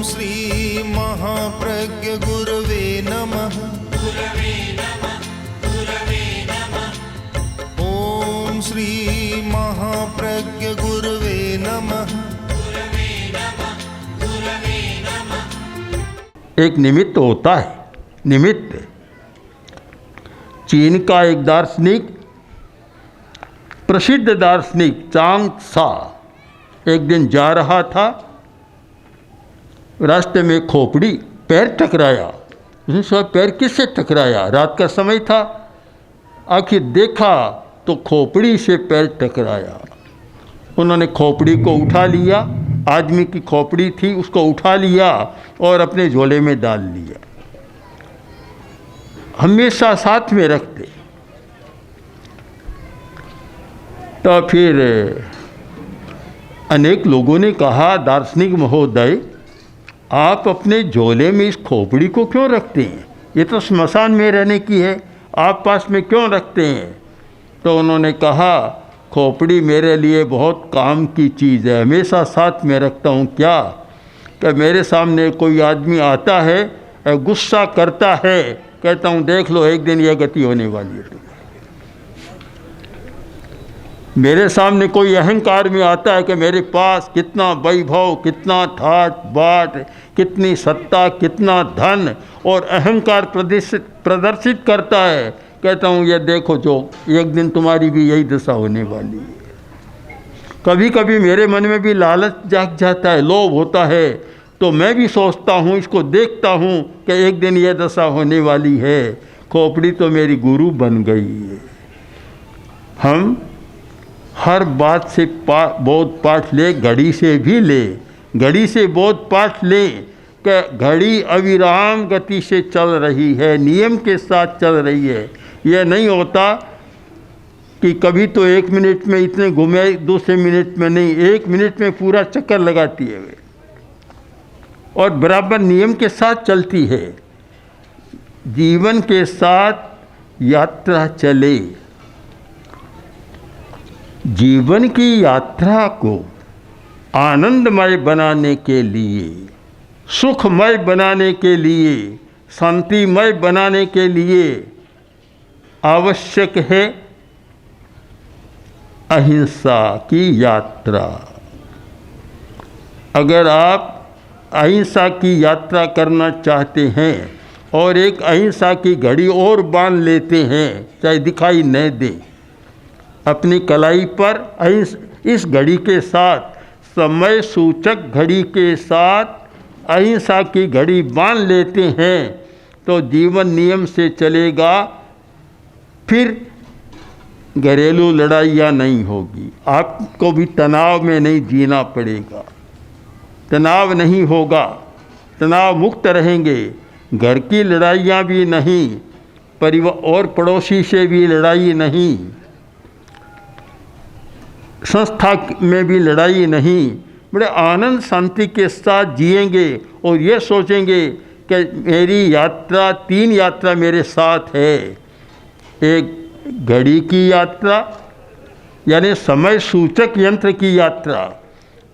श्री महाप्रज्ञ गुरवे नमः। ओम श्री महाप्रज्ञ गुरवे नमः। एक निमित्त होता है। निमित्त चीन का एक दार्शनिक, प्रसिद्ध दार्शनिक चांग त्सा एक दिन जा रहा था। रास्ते में खोपड़ी पैर टकराया। उसने सोचा पैर किससे टकराया? रात का समय था। आखिर देखा तो खोपड़ी से पैर टकराया। उन्होंने खोपड़ी को उठा लिया, आदमी की खोपड़ी थी, उसको उठा लिया और अपने झोले में डाल लिया। हमेशा साथ में रखते। तो फिर अनेक लोगों ने कहा, दार्शनिक महोदय आप अपने झोले में इस खोपड़ी को क्यों रखते हैं? ये तो स्मशान में रहने की है, आप पास में क्यों रखते हैं? तो उन्होंने कहा, खोपड़ी मेरे लिए बहुत काम की चीज़ है, हमेशा साथ में रखता हूँ। क्या कि मेरे सामने कोई आदमी आता है, गुस्सा करता है, कहता हूँ देख लो एक दिन यह गति होने वाली है। मेरे सामने कोई अहंकार में आता है कि मेरे पास कितना वैभव, कितना ठाट बाट, कितनी सत्ता, कितना धन, और अहंकार प्रदर्शित करता है, कहता हूँ ये देखो जो एक दिन तुम्हारी भी यही दशा होने वाली है। कभी कभी मेरे मन में भी लालच जाग जाता है, लोभ होता है, तो मैं भी सोचता हूँ, इसको देखता हूँ कि एक दिन यह दशा होने वाली है। खोपड़ी तो मेरी गुरु बन गई है। हम हर बात से बोध पाठ ले, घड़ी से भी ले, घड़ी से बोध पाठ ले कि घड़ी अविराम गति से चल रही है, नियम के साथ चल रही है। यह नहीं होता कि कभी तो 1 मिनट में इतने घूमे, दूसरे मिनट में नहीं, 1 मिनट में पूरा चक्कर लगाती है वे, और बराबर नियम के साथ चलती है। जीवन के साथ यात्रा चले। जीवन की यात्रा को आनंदमय बनाने के लिए, सुखमय बनाने के लिए, शांतिमय बनाने के लिए आवश्यक है अहिंसा की यात्रा। अगर आप अहिंसा की यात्रा करना चाहते हैं और एक अहिंसा की घड़ी और बांध लेते हैं, चाहे दिखाई न दे, अपनी कलाई पर इस घड़ी के साथ, समय सूचक घड़ी के साथ अहिंसा की घड़ी बांध लेते हैं, तो जीवन नियम से चलेगा। फिर घरेलू लड़ाइयाँ नहीं होगी, आपको भी तनाव में नहीं जीना पड़ेगा, तनाव नहीं होगा, तनाव मुक्त रहेंगे। घर की लड़ाइयाँ भी नहीं, परिवार और पड़ोसी से भी लड़ाई नहीं, संस्था में भी लड़ाई नहीं। बड़े आनंद शांति के साथ जिएंगे और ये सोचेंगे कि मेरी यात्रा, 3 यात्रा मेरे साथ है। एक घड़ी की यात्रा यानी समय सूचक यंत्र की यात्रा,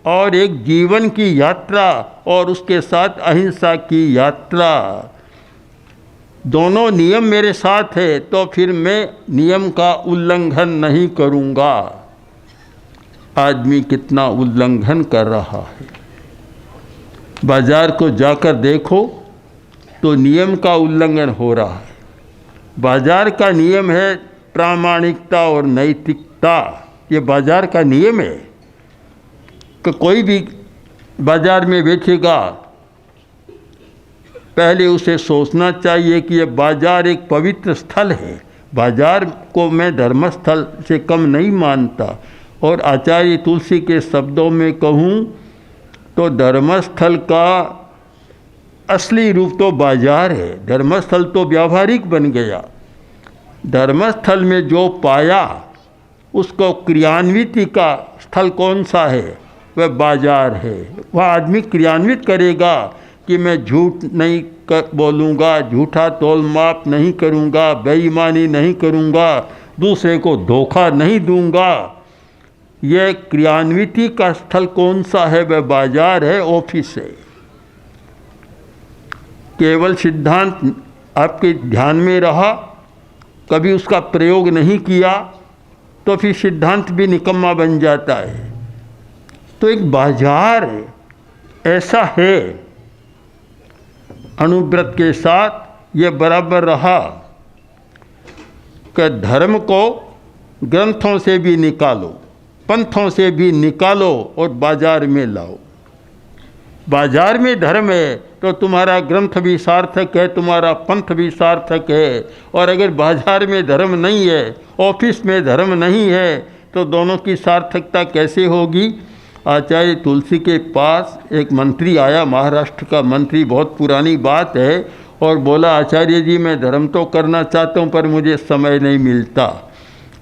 और एक जीवन की यात्रा, और उसके साथ अहिंसा की यात्रा। दोनों नियम मेरे साथ है तो फिर मैं नियम का उल्लंघन नहीं करूँगा। आदमी कितना उल्लंघन कर रहा है। बाजार को जाकर देखो तो नियम का उल्लंघन हो रहा है। बाजार का नियम है प्रामाणिकता और नैतिकता। ये बाजार का नियम है कि कोई भी बाजार में बेचेगा, पहले उसे सोचना चाहिए कि ये बाजार एक पवित्र स्थल है। बाजार को मैं धर्मस्थल से कम नहीं मानता, और आचार्य तुलसी के शब्दों में कहूँ तो धर्मस्थल का असली रूप तो बाजार है। धर्मस्थल तो व्यावहारिक बन गया। धर्मस्थल में जो पाया उसको क्रियान्वित का स्थल कौन सा है? वह बाजार है। वह आदमी क्रियान्वित करेगा कि मैं झूठ नहीं बोलूँगा, झूठा तोल माप नहीं करूँगा, बेईमानी नहीं करूँगा, दूसरे को धोखा नहीं दूँगा। यह क्रियान्विति का स्थल कौन सा है? वह बाजार है, ऑफिस है। केवल सिद्धांत आपके ध्यान में रहा, कभी उसका प्रयोग नहीं किया, तो फिर सिद्धांत भी निकम्मा बन जाता है। तो एक बाजार ऐसा है, अनुव्रत के साथ ये बराबर रहा कि धर्म को ग्रंथों से भी निकालो, पंथों से भी निकालो और बाजार में लाओ। बाजार में धर्म है तो तुम्हारा ग्रंथ भी सार्थक है, तुम्हारा पंथ भी सार्थक है। और अगर बाजार में धर्म नहीं है, ऑफिस में धर्म नहीं है, तो दोनों की सार्थकता कैसे होगी। आचार्य तुलसी के पास एक मंत्री आया, महाराष्ट्र का मंत्री, बहुत पुरानी बात है, और बोला आचार्य जी मैं धर्म तो करना चाहता हूँ पर मुझे समय नहीं मिलता।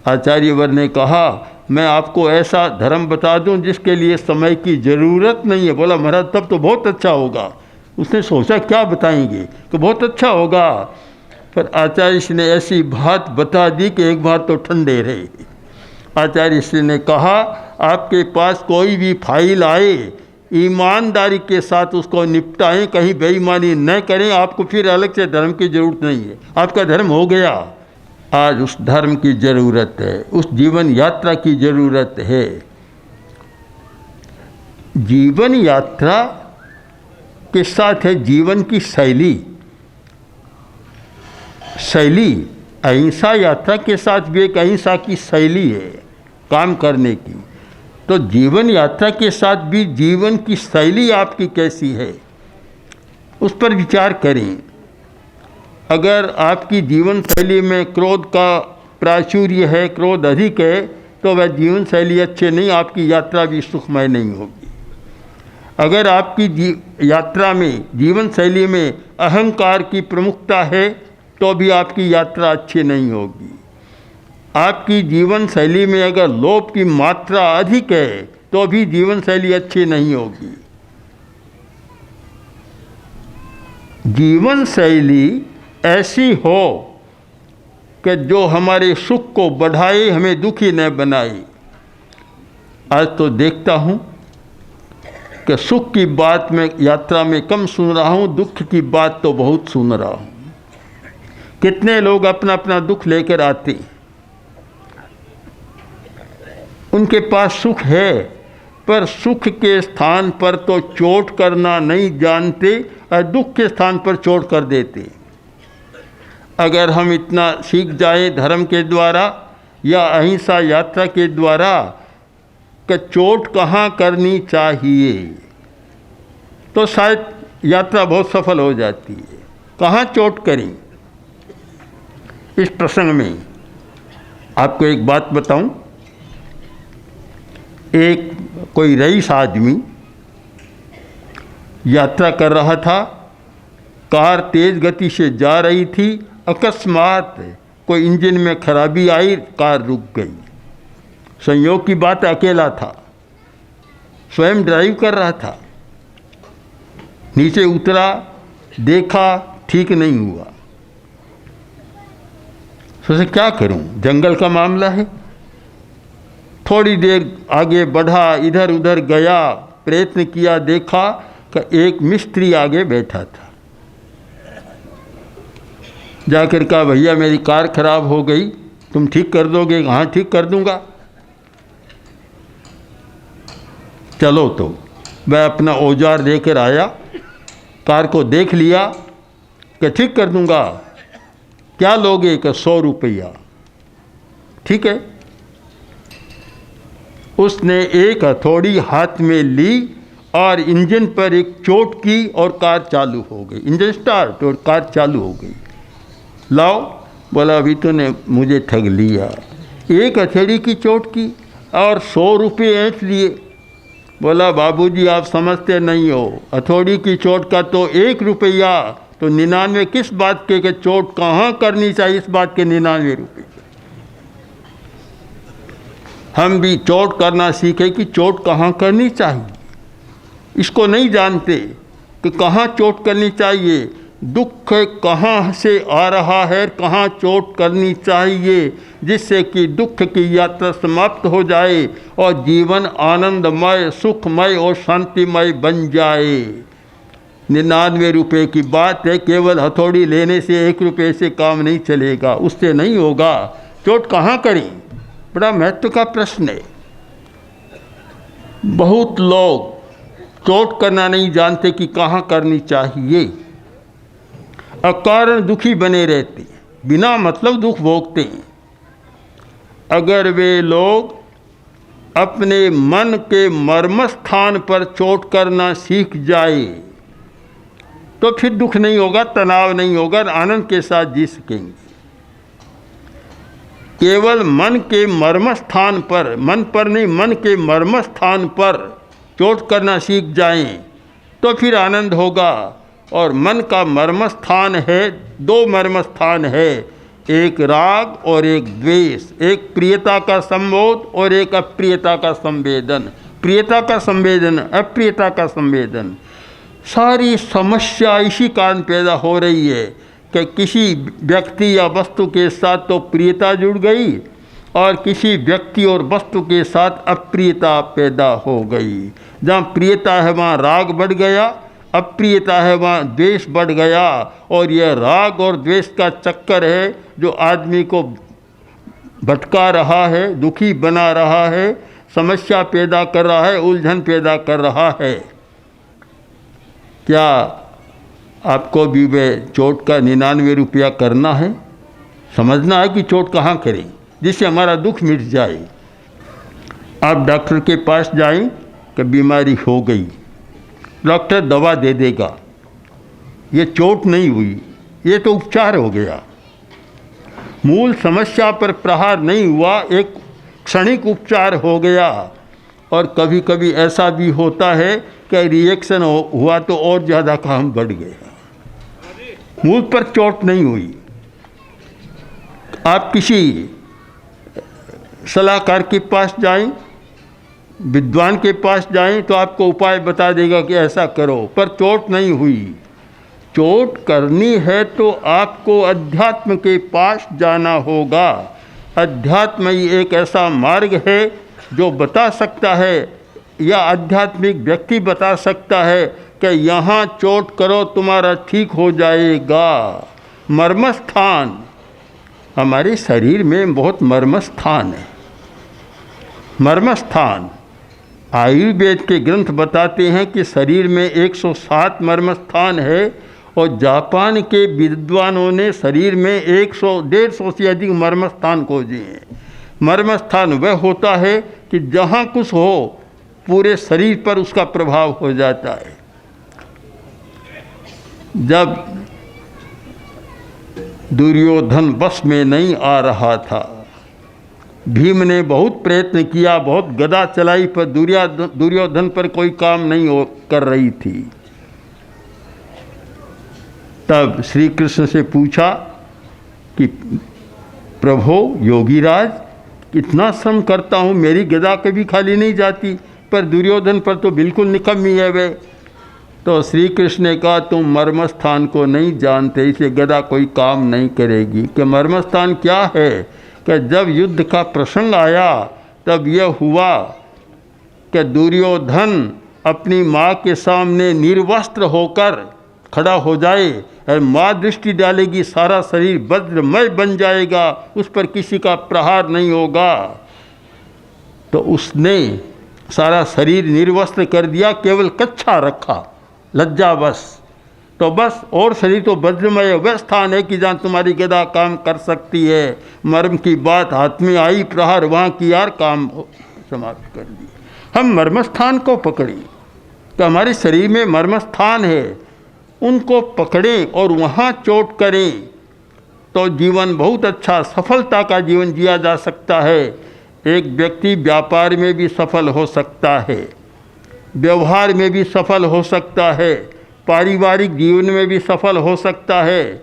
आचार्यवर ने कहा मैं आपको ऐसा धर्म बता दूं जिसके लिए समय की ज़रूरत नहीं है। बोला महाराज तब तो बहुत अच्छा होगा। उसने सोचा क्या बताएंगे, कि बहुत अच्छा होगा, पर आचार्य श्री ने ऐसी बात बता दी कि एक बार तो ठंडे रहे। आचार्य श्री ने कहा आपके पास कोई भी फाइल आए, ईमानदारी के साथ उसको निपटाएं, कहीं बेईमानी न करें, आपको फिर अलग से धर्म की ज़रूरत नहीं है, आपका धर्म हो गया। आज उस धर्म की ज़रूरत है, उस जीवन यात्रा की ज़रूरत है। जीवन यात्रा के साथ है जीवन की शैली। अहिंसा यात्रा के साथ भी एक अहिंसा की शैली है काम करने की। तो जीवन यात्रा के साथ भी जीवन की शैली आपकी कैसी है, उस पर विचार करें। अगर आपकी जीवन शैली में क्रोध का प्राचुर्य है, क्रोध अधिक है, तो वह जीवन शैली अच्छे नहीं, आपकी यात्रा भी सुखमय नहीं होगी। अगर आपकी यात्रा में, जीवन शैली में अहंकार की प्रमुखता है, तो भी आपकी यात्रा अच्छी नहीं होगी। आपकी जीवन शैली में अगर लोभ की मात्रा अधिक है, तो भी जीवन शैली अच्छी नहीं होगी। जीवन शैली ऐसी हो कि जो हमारे सुख को बढ़ाए, हमें दुखी न बनाए। आज तो देखता हूँ कि सुख की बात मैं यात्रा में कम सुन रहा हूँ, दुख की बात तो बहुत सुन रहा हूँ। कितने लोग अपना अपना दुख लेकर आते, उनके पास सुख है, पर सुख के स्थान पर तो चोट करना नहीं जानते और दुख के स्थान पर चोट कर देते। अगर हम इतना सीख जाए धर्म के द्वारा या अहिंसा यात्रा के द्वारा कि चोट कहाँ करनी चाहिए, तो शायद यात्रा बहुत सफल हो जाती है। कहाँ चोट करें, इस प्रसंग में आपको एक बात बताऊं। एक कोई रईस आदमी यात्रा कर रहा था, कार तेज गति से जा रही थी, अकस्मात कोई इंजन में खराबी आई, कार रुक गई। संयोग की बात अकेला था, स्वयं ड्राइव कर रहा था। नीचे उतरा, देखा ठीक नहीं हुआ। सोचा क्या करूं, जंगल का मामला है। थोड़ी देर आगे बढ़ा, इधर उधर गया, प्रयत्न किया, देखा कि एक मिस्त्री आगे बैठा था। जाकर कहा भैया मेरी कार खराब हो गई, तुम ठीक कर दोगे? हाँ ठीक कर दूंगा। चलो, तो मैं अपना औजार लेकर आया, कार को देख लिया कि ठीक कर दूंगा। क्या लोगे? कि 100 रुपया। ठीक है। उसने एक हथौड़ी हाथ में ली और इंजन पर एक चोट की और कार चालू हो गई। इंजन स्टार्ट और कार चालू हो गई। लाओ, बोला अभी तूने मुझे ठग लिया, एक हथेली की चोट की और 100 रुपये ऐंठ लिए। बोला बाबूजी आप समझते नहीं हो, हथौड़ी की चोट का तो 1 रुपया, तो 99 किस बात के कि चोट कहाँ करनी चाहिए, इस बात के 99 रुपये। हम भी चोट करना सीखे कि चोट कहाँ करनी चाहिए, इसको नहीं जानते कि कहाँ चोट करनी चाहिए, दुख कहाँ से आ रहा है, कहाँ चोट करनी चाहिए, जिससे कि दुख की यात्रा समाप्त हो जाए और जीवन आनंदमय, सुखमय और शांतिमय बन जाए। 99 रुपये की बात है, केवल हथौड़ी लेने से 1 रुपये से काम नहीं चलेगा, उससे नहीं होगा। चोट कहाँ करें, बड़ा महत्व का प्रश्न है। बहुत लोग चोट करना नहीं जानते कि कहाँ करनी चाहिए, अकारण दुखी बने रहते हैं, बिना मतलब दुख भोगते हैं। अगर वे लोग अपने मन के मर्म स्थान पर चोट करना सीख जाए तो फिर दुख नहीं होगा, तनाव नहीं होगा, आनंद के साथ जी सकेंगे। केवल मन के मर्म स्थान पर, मन पर नहीं, मन के मर्म स्थान पर चोट करना सीख जाएं तो फिर आनंद होगा। और मन का मर्म स्थान है, 2 मर्म स्थान है, एक राग और एक द्वेष, एक प्रियता का संबोध और एक अप्रियता का संवेदन, प्रियता का संवेदन, अप्रियता का संवेदन। सारी समस्या इसी कारण पैदा हो रही है कि किसी व्यक्ति या वस्तु के साथ तो प्रियता जुड़ गई और किसी व्यक्ति और वस्तु के साथ अप्रियता पैदा हो गई। जहाँ प्रियता है वहाँ राग बढ़ गया, अप्रियता है वहाँ द्वेष बढ़ गया। और यह राग और द्वेष का चक्कर है जो आदमी को भटका रहा है, दुखी बना रहा है, समस्या पैदा कर रहा है, उलझन पैदा कर रहा है। क्या आपको भी वे चोट का 99 रुपया करना है? समझना है कि चोट कहाँ करें जिससे हमारा दुख मिट जाए। आप डॉक्टर के पास जाएं कि बीमारी हो गई, डॉक्टर दवा दे देगा, ये चोट नहीं हुई, ये तो उपचार हो गया, मूल समस्या पर प्रहार नहीं हुआ, एक क्षणिक उपचार हो गया। और कभी कभी ऐसा भी होता है कि रिएक्शन हुआ तो और ज़्यादा काम बढ़ गया, मूल पर चोट नहीं हुई। आप किसी सलाहकार के पास जाएं, विद्वान के पास जाएं तो आपको उपाय बता देगा कि ऐसा करो, पर चोट नहीं हुई। चोट करनी है तो आपको अध्यात्म के पास जाना होगा। अध्यात्म ही एक ऐसा मार्ग है जो बता सकता है, या आध्यात्मिक व्यक्ति बता सकता है कि यहाँ चोट करो तुम्हारा ठीक हो जाएगा। मर्मस्थान, हमारे शरीर में बहुत मर्मस्थान है। मर्मस्थान, आयुर्वेद के ग्रंथ बताते हैं कि शरीर में 107 मर्मस्थान है और जापान के विद्वानों ने शरीर में 100-150 से अधिक मर्मस्थान खोजे हैं। मर्मस्थान वह होता है कि जहाँ कुछ हो पूरे शरीर पर उसका प्रभाव हो जाता है। जब दुर्योधन बस में नहीं आ रहा था, भीम ने बहुत प्रयत्न किया, बहुत गदा चलाई, पर दुर्योधन पर कोई काम नहीं कर रही थी। तब श्री कृष्ण से पूछा कि प्रभो योगीराज, कितना श्रम करता हूँ, मेरी गदा कभी खाली नहीं जाती, पर दुर्योधन पर तो बिल्कुल निकम्मी है वे। तो श्री कृष्ण ने कहा तुम मर्मस्थान को नहीं जानते, इसे गदा कोई काम नहीं करेगी। कि मर्मस्थान क्या है? कि जब युद्ध का प्रसंग आया तब यह हुआ कि दुर्योधन अपनी माँ के सामने निर्वस्त्र होकर खड़ा हो जाए और माँ दृष्टि डालेगी, सारा शरीर वज्रमय बन जाएगा, उस पर किसी का प्रहार नहीं होगा। तो उसने सारा शरीर निर्वस्त्र कर दिया, केवल कच्छा रखा लज्जावश। तो बस, और शरीर तो वज्रमय वह स्थान है कि जहाँ तुम्हारी गदा काम कर सकती है। मर्म की बात हाथ में आई, प्रहार वहाँ की, यार काम समाप्त कर दी। हम मर्मस्थान को पकड़ें, तो हमारे शरीर में मर्मस्थान है, उनको पकड़ें और वहाँ चोट करें तो जीवन बहुत अच्छा, सफलता का जीवन जिया जा सकता है। एक व्यक्ति व्यापार में भी सफल हो सकता है, व्यवहार में भी सफल हो सकता है, पारिवारिक जीवन में भी सफल हो सकता है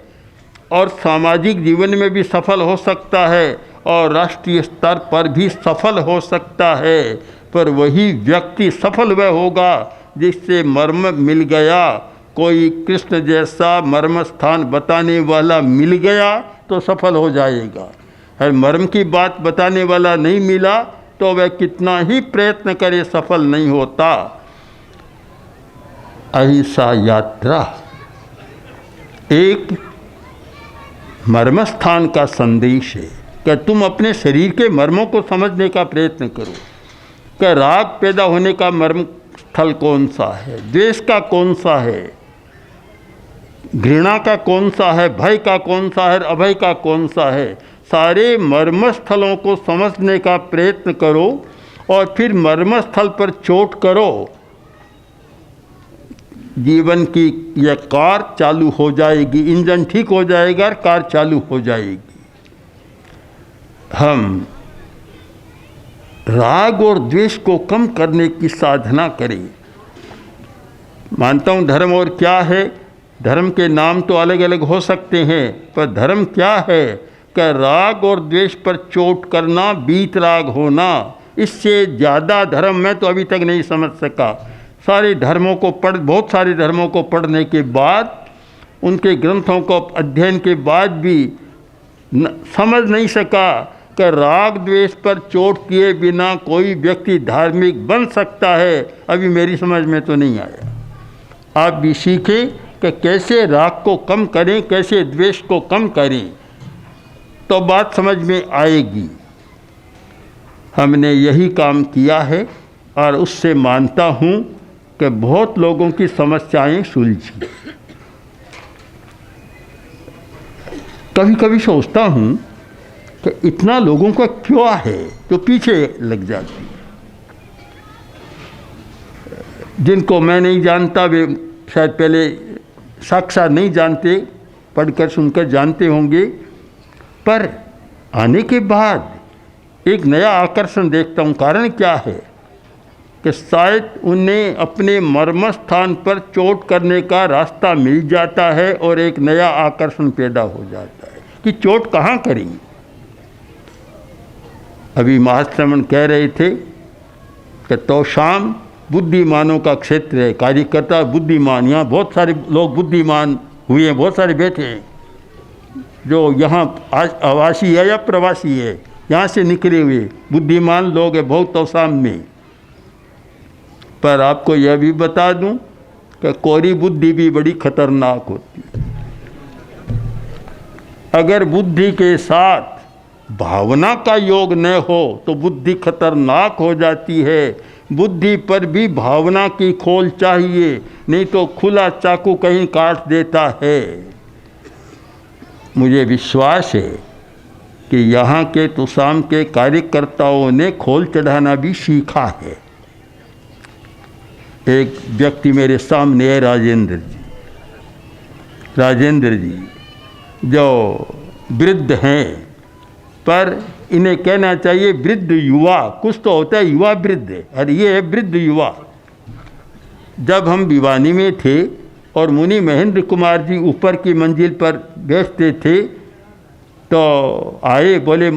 और सामाजिक जीवन में भी सफल हो सकता है और राष्ट्रीय स्तर पर भी सफल हो सकता है। पर वही व्यक्ति सफल वह होगा जिससे मर्म मिल गया। कोई कृष्ण जैसा मर्म स्थान बताने वाला मिल गया तो सफल हो जाएगा, और मर्म की बात बताने वाला नहीं मिला तो वह कितना ही प्रयत्न करे सफल नहीं होता। अहिंसा यात्रा एक मर्मस्थान का संदेश है कि तुम अपने शरीर के मर्मों को समझने का प्रयत्न करो कि राग पैदा होने का मर्म स्थल कौन सा है, द्वेष का कौन सा है, घृणा का कौन सा है, भय का कौन सा है, अभय का कौन सा है। सारे मर्मस्थलों को समझने का प्रयत्न करो और फिर मर्मस्थल पर चोट करो। जीवन की यह कार चालू हो जाएगी, इंजन ठीक हो जाएगा, कार चालू हो जाएगी। हम राग और द्वेष को कम करने की साधना करें। मानता हूँ धर्म और क्या है, धर्म के नाम तो अलग अलग हो सकते हैं, पर धर्म क्या है कि राग और द्वेष पर चोट करना, बीतराग होना, इससे ज़्यादा धर्म मैं तो अभी तक नहीं समझ सका। बहुत सारे धर्मों को पढ़ने के बाद, उनके ग्रंथों को अध्ययन के बाद भी समझ नहीं सका कि राग द्वेष पर चोट किए बिना कोई व्यक्ति धार्मिक बन सकता है। अभी मेरी समझ में तो नहीं आया। आप भी सीखें कि कैसे राग को कम करें, कैसे द्वेष को कम करें, तो बात समझ में आएगी। हमने यही काम किया है और उससे मानता हूँ कि बहुत लोगों की समस्याएं सुलझी। कभी कभी सोचता हूँ कि इतना लोगों का क्या है जो पीछे लग जाती है। जिनको मैं नहीं जानता वे शायद पहले साक्षात नहीं जानते, पढ़कर सुनकर जानते होंगे, पर आने के बाद एक नया आकर्षण देखता हूँ। कारण क्या है कि शायद उन्हें अपने मर्म स्थान पर चोट करने का रास्ता मिल जाता है और एक नया आकर्षण पैदा हो जाता है कि चोट कहाँ करेंगे। अभी महाश्रमण कह रहे थे कि तोशाम बुद्धिमानों का क्षेत्र है, कार्यकर्ता बुद्धिमान। यहाँ बहुत सारे लोग बुद्धिमान हुए हैं, बहुत सारे बैठे हैं जो यहाँ आवासी है या प्रवासी है, यहाँ से निकले हुए बुद्धिमान लोग हैं बहुत तोशाम में। पर आपको यह भी बता दूं कि कोरी बुद्धि भी बड़ी खतरनाक होती है। अगर बुद्धि के साथ भावना का योग न हो तो बुद्धि खतरनाक हो जाती है। बुद्धि पर भी भावना की खोल चाहिए, नहीं तो खुला चाकू कहीं काट देता है। मुझे विश्वास है कि यहाँ के तुसाम के कार्यकर्ताओं ने खोल चढ़ाना भी सीखा है। एक व्यक्ति मेरे सामने है, राजेंद्र जी जो वृद्ध हैं, पर इन्हें कहना चाहिए वृद्ध युवा। कुछ तो होता है युवा वृद्ध, और ये है वृद्ध युवा। जब हम भिवानी में थे और मुनि महेंद्र कुमार जी ऊपर की मंजिल पर बैठते थे तो आए, बोले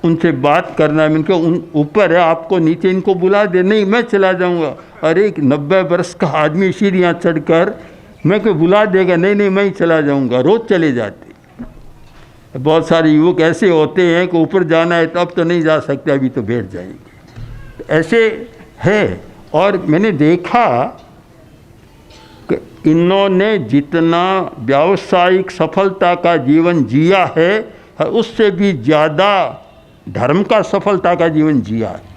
उनसे बात करना है। मैंने कहा ऊपर है, आपको नीचे इनको बुला दे। नहीं, मैं चला जाऊंगा। अरे 90 वर्ष का आदमी सीढ़ियाँ चढ़कर, मैं को बुला देगा? नहीं मैं ही चला जाऊंगा। रोज़ चले जाते। बहुत सारे युवक ऐसे होते हैं कि ऊपर जाना है तो अब तो नहीं जा सकते, अभी तो बैठ जाएंगे। ऐसे है। और मैंने देखा कि इन्होंने जितना व्यावसायिक सफलता का जीवन जिया है, उससे भी ज़्यादा धर्म का सफलता का जीवन जिया है।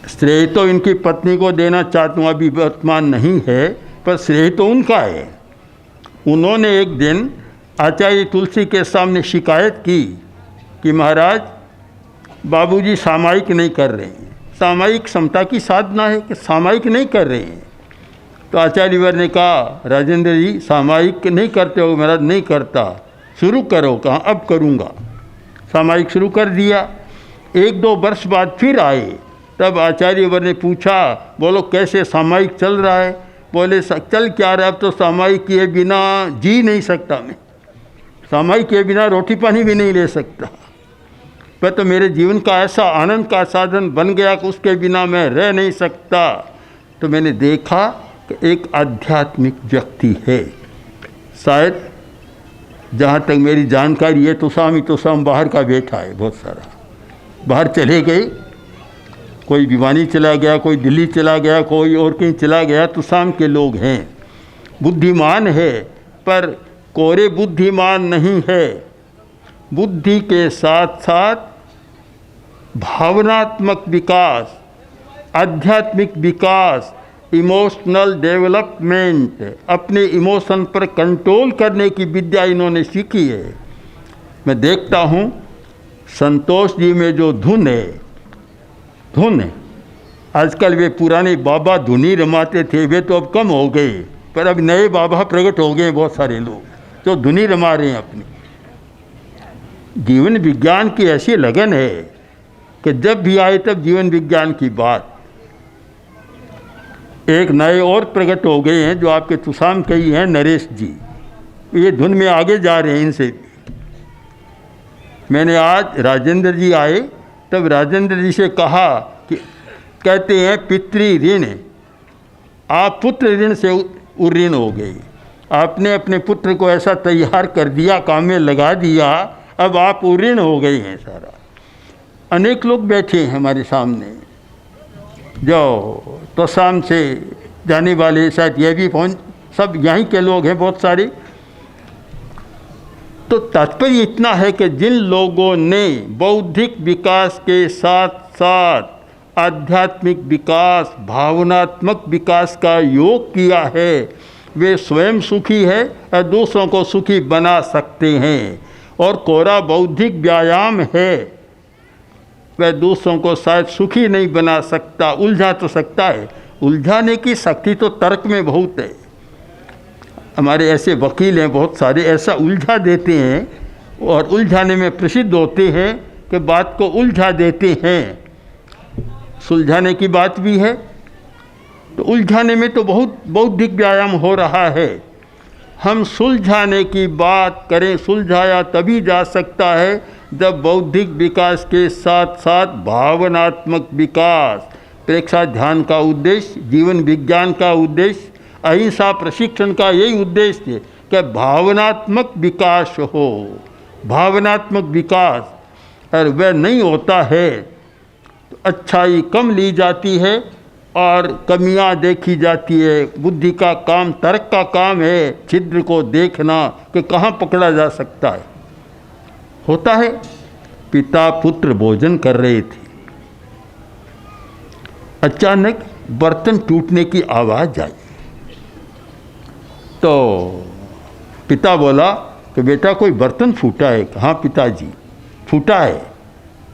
श्रेय तो इनकी पत्नी को देना चाहता हूँ, अभी वर्तमान नहीं है, पर श्रेय तो उनका है। उन्होंने एक दिन आचार्य तुलसी के सामने शिकायत की कि महाराज बाबूजी सामायिक नहीं कर रहे हैं। सामायिक समता की साधना है कि सामायिक नहीं कर रहे हैं। तो आचार्य वर ने कहा, राजेंद्र जी सामायिक नहीं करते हो? महाराज नहीं करता। शुरू करो। कहा अब करूँगा। सामायिक शुरू कर दिया। 1-2 वर्ष बाद फिर आए, तब आचार्य वर ने पूछा, बोलो कैसे सामायिक चल रहा है? बोले चल क्या रहा है, अब तो सामायिक किए बिना जी नहीं सकता मैं, सामायिक के बिना रोटी पानी भी नहीं ले सकता। पर तो मेरे जीवन का ऐसा आनंद का साधन बन गया कि उसके बिना मैं रह नहीं सकता। तो मैंने देखा कि एक आध्यात्मिक व्यक्ति है। शायद जहाँ तक मेरी जानकारी है तो साम बाहर का बैठा है, बहुत सारा बाहर चले गए। कोई भिवानी चला गया, कोई दिल्ली चला गया, कोई और कहीं चला गया, तो शाम के लोग हैं। बुद्धिमान है पर कोरे बुद्धिमान नहीं है। बुद्धि के साथ साथ भावनात्मक विकास, आध्यात्मिक विकास, इमोशनल डेवलपमेंट, अपने इमोशन पर कंट्रोल करने की विद्या इन्होंने सीखी है। मैं देखता हूँ संतोष जी में जो धुन है, आजकल वे पुराने बाबा धुनी रमाते थे, वे तो अब कम हो गए, पर अब नए बाबा प्रकट हो गए, बहुत सारे लोग जो धुनी रमा रहे हैं अपनी। जीवन विज्ञान की ऐसी लगन है कि जब भी आए तब जीवन विज्ञान की बात। एक नए और प्रकट हो गए हैं जो आपके तुसाम कही हैं, नरेश जी, ये धुन में आगे जा रहे हैं इनसे। मैंने आज राजेंद्र जी आए तब राजेंद्र जी से कहा कि कहते हैं पितृ ऋण, आप पुत्र ऋण से उऋण हो गए। आपने अपने पुत्र को ऐसा तैयार कर दिया, काम में लगा दिया, अब आप उऋण हो गए हैं सारा। अनेक लोग बैठे हैं हमारे सामने जो तो शाम से जाने वाले, शायद ये भी पहुँच, सब यहीं के लोग हैं बहुत सारे। तो तात्पर्य इतना है कि जिन लोगों ने बौद्धिक विकास के साथ साथ आध्यात्मिक विकास, भावनात्मक विकास का योग किया है, वे स्वयं सुखी है और दूसरों को सुखी बना सकते हैं। और कोरा बौद्धिक व्यायाम है, वह दूसरों को शायद सुखी नहीं बना सकता, उलझा तो सकता है। उलझाने की शक्ति तो तर्क में बहुत है। हमारे ऐसे वकील हैं बहुत सारे, ऐसा उलझा देते हैं और उलझाने में प्रसिद्ध होते हैं कि बात को उलझा देते हैं। सुलझाने की बात भी है, तो उलझाने में तो बहुत बौद्धिक व्यायाम हो रहा है। हम सुलझाने की बात करें, सुलझाया तभी जा सकता है जब बौद्धिक विकास के साथ साथ भावनात्मक विकास, प्रेक्षा ध्यान का उद्देश्य, जीवन विज्ञान का उद्देश्य, अहिंसा प्रशिक्षण का यही उद्देश्य है कि भावनात्मक विकास हो। भावनात्मक विकास और वह नहीं होता है तो अच्छाई कम ली जाती है और कमियां देखी जाती है। बुद्धि का काम, तर्क का काम है छिद्र को देखना कि कहाँ पकड़ा जा सकता है। होता है पिता पुत्र भोजन कर रहे थे, अचानक बर्तन टूटने की आवाज़ आई। तो पिता बोला कि बेटा कोई बर्तन फूटा है। हाँ पिताजी फूटा है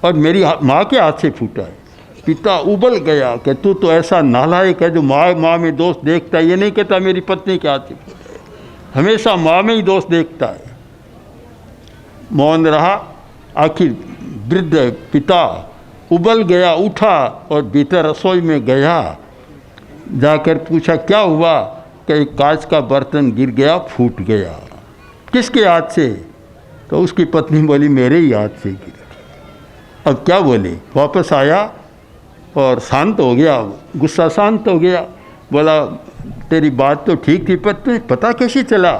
और मेरी माँ के हाथ से फूटा है। पिता उबल गया कि तू तो ऐसा नालायक है जो माँ में दोष देखता है। ये नहीं कहता मेरी पत्नी के हाथ से फूटा है, हमेशा माँ में ही दोष देखता है। मौन रहा। आखिर वृद्ध पिता उबल गया, उठा और भीतर रसोई में गया। जाकर पूछा क्या हुआ? कि एक कांच का बर्तन गिर गया, फूट गया। किसके हाथ से? तो उसकी पत्नी बोली मेरे ही हाथ से गिरा। अब क्या बोले? वापस आया और शांत हो गया, गुस्सा शांत हो गया। बोला तेरी बात तो ठीक थी, पर तुम्हें पता कैसे चला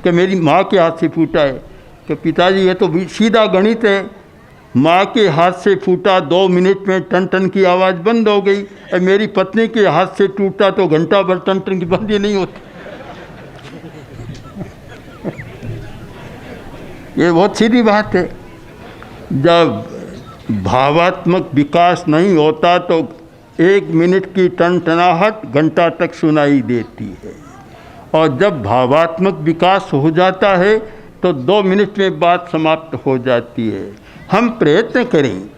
कि मेरी माँ के हाथ से फूटा है? कि पिताजी ये तो सीधा गणित है, माँ के हाथ से फूटा 2 मिनट में टन टन की आवाज़ बंद हो गई, और मेरी पत्नी के हाथ से टूटा तो घंटा भर टन टन की बंद ही नहीं होती। ये बहुत सीधी बात है। जब भावात्मक विकास नहीं होता तो 1 मिनट की टनटनाहट घंटा तक सुनाई देती है, और जब भावात्मक विकास हो जाता है तो 2 मिनट में बात समाप्त हो जाती है। हम प्रयत्न करें,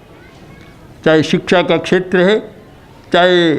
चाहे शिक्षा का क्षेत्र है, चाहे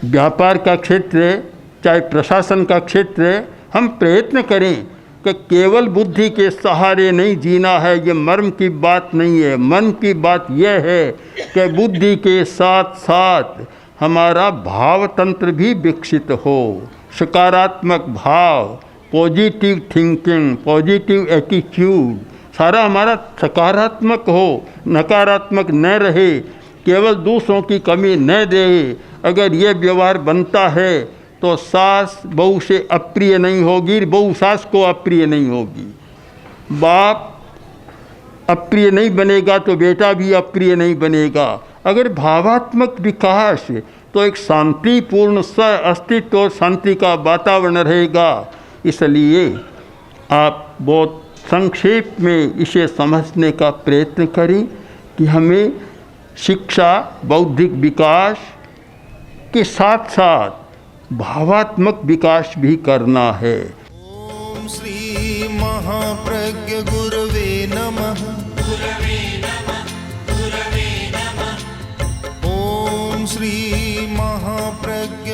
व्यापार का क्षेत्र है, चाहे प्रशासन का क्षेत्र है, हम प्रयत्न करें कि केवल बुद्धि के सहारे नहीं जीना है। ये मर्म की बात नहीं है। मन की बात यह है कि बुद्धि के साथ साथ हमारा भाव तंत्र भी विकसित हो। सकारात्मक भाव, पॉजिटिव थिंकिंग, पॉजिटिव एटीट्यूड, सारा हमारा सकारात्मक हो, नकारात्मक न रहे, केवल दूसरों की कमी न दे। अगर ये व्यवहार बनता है तो सास बहू से अप्रिय नहीं होगी, बहू सास को अप्रिय नहीं होगी। बाप अप्रिय नहीं बनेगा तो बेटा भी अप्रिय नहीं बनेगा। अगर भावात्मक विकास तो एक शांतिपूर्ण सह अस्तित्व और शांति का वातावरण रहेगा। इसलिए आप बहुत संक्षेप में इसे समझने का प्रयत्न करें कि हमें शिक्षा, बौद्धिक विकास के साथ साथ भावात्मक विकास भी करना है। ओम श्री महाप्रज्ञ गुरवे नमः। ओम श्री महाप्रज्ञ